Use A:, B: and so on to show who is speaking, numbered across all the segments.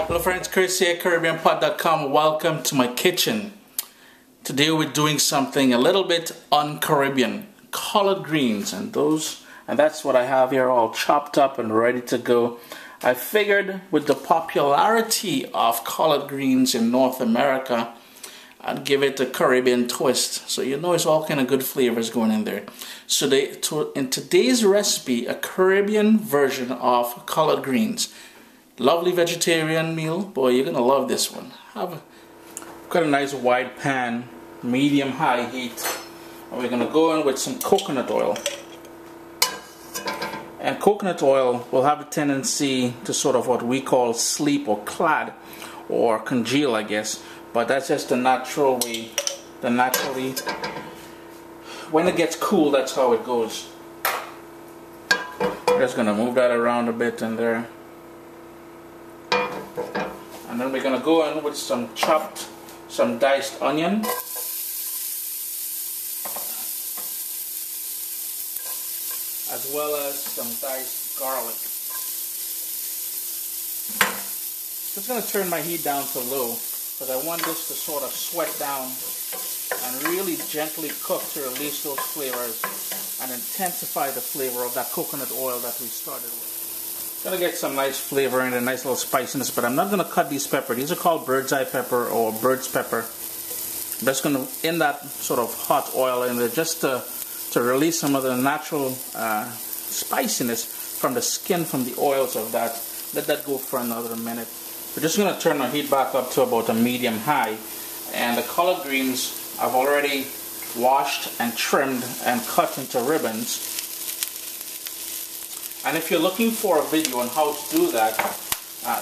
A: Hello friends, Chris here, CaribbeanPot.com. Welcome to my kitchen. Today we're doing something a little bit un-Caribbean. Collard greens, and that's what I have here, all chopped up and ready to go. I figured with the popularity of collard greens in North America, I'd give it a Caribbean twist. So you know it's all kind of good flavors going in there. So in today's recipe, a Caribbean version of collard greens. Lovely vegetarian meal. Boy, you're gonna love this one. Got a nice wide pan, medium-high heat. And we're gonna go in with some coconut oil. And coconut oil will have a tendency to sort of what we call sleep or clad or congeal, I guess. But that's just the natural way. When it gets cool, that's how it goes. Just gonna move that around a bit in there. And then we're going to go in with some diced onion. As well as some diced garlic. Just going to turn my heat down to low because I want this to sort of sweat down and really gently cook to release those flavors and intensify the flavor of that coconut oil that we started with. Gonna get some nice flavor and a nice little spiciness, but I'm not gonna cut these peppers. These are called bird's eye pepper or bird's pepper. I'm just gonna in that sort of hot oil in there just to release some of the natural spiciness from the skin, from the oils of that. Let that go for another minute. We're just gonna turn our heat back up to about a medium high, and the collard greens I've already washed and trimmed and cut into ribbons. And if you're looking for a video on how to do that,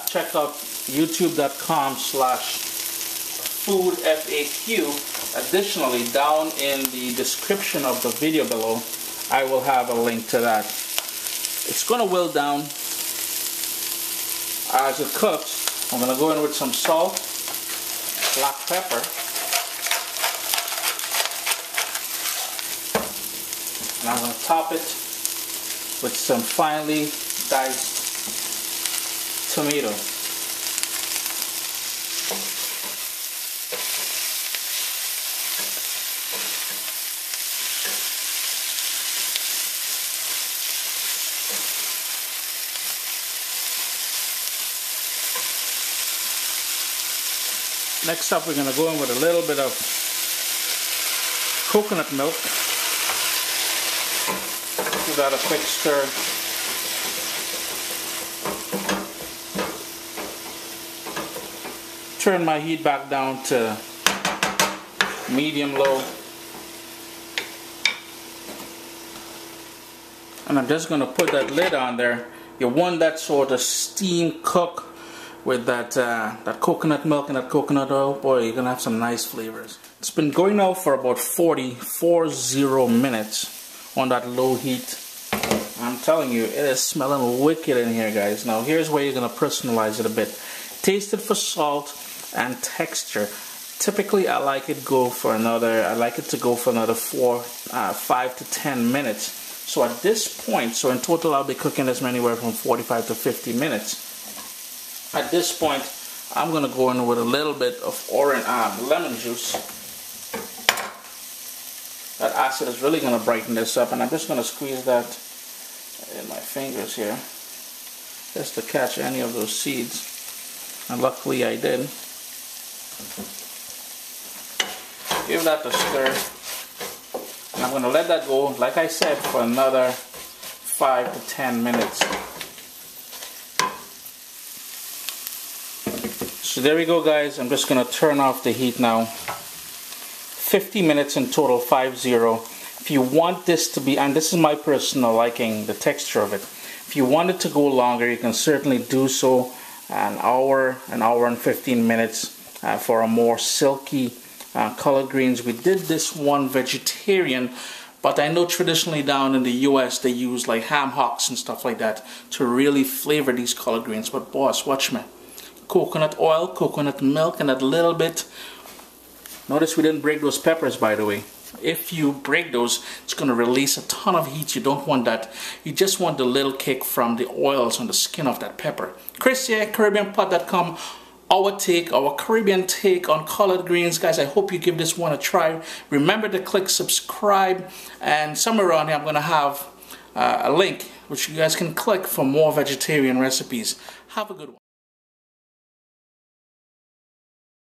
A: check out youtube.com/foodfaq. Additionally, down in the description of the video below, I will have a link to that. It's going to wilt down as it cooks. I'm going to go in with some salt, black pepper, and I'm going to top it with some finely diced tomato. Next up, we're going to go in with a little bit of coconut milk. Give that a quick stir. Turn my heat back down to medium-low. And I'm just going to put that lid on there. You want that sort of steam cook with that coconut milk and that coconut oil. Boy, you're going to have some nice flavors. It's been going out for about 40 minutes on that low heat. I'm telling you, it is smelling wicked in here, guys. Now here's where you're gonna personalize it a bit. Taste it for salt and texture. Typically, I like it to go for another 5 to 10 minutes. So at this point, so in total, I'll be cooking this anywhere from 45 to 50 minutes. At this point, I'm gonna go in with a little bit of lemon juice. That acid is really going to brighten this up, and I'm just going to squeeze that in my fingers here just to catch any of those seeds, and luckily I did. Give that a stir, and I'm going to let that go, like I said, for another 5 to 10 minutes. So there we go, guys. I'm just going to turn off the heat now. 50 minutes in total, 50. If you want this to be, and this is my personal liking, the texture of it. If you want it to go longer, you can certainly do so. An hour and 15 minutes for a more silky collard greens. We did this one vegetarian, but I know traditionally down in the US they use like ham hocks and stuff like that to really flavor these collard greens. But boss, watch me. Coconut oil, coconut milk, and that little bit. Notice we didn't break those peppers, by the way. if you break those, it's going to release a ton of heat. You don't want that. You just want the little kick from the oils on the skin of that pepper. Chris here, CaribbeanPot.com. Our Caribbean take on collard greens. Guys, I hope you give this one a try. Remember to click subscribe, and somewhere around here I'm going to have a link which you guys can click for more vegetarian recipes. Have a good one.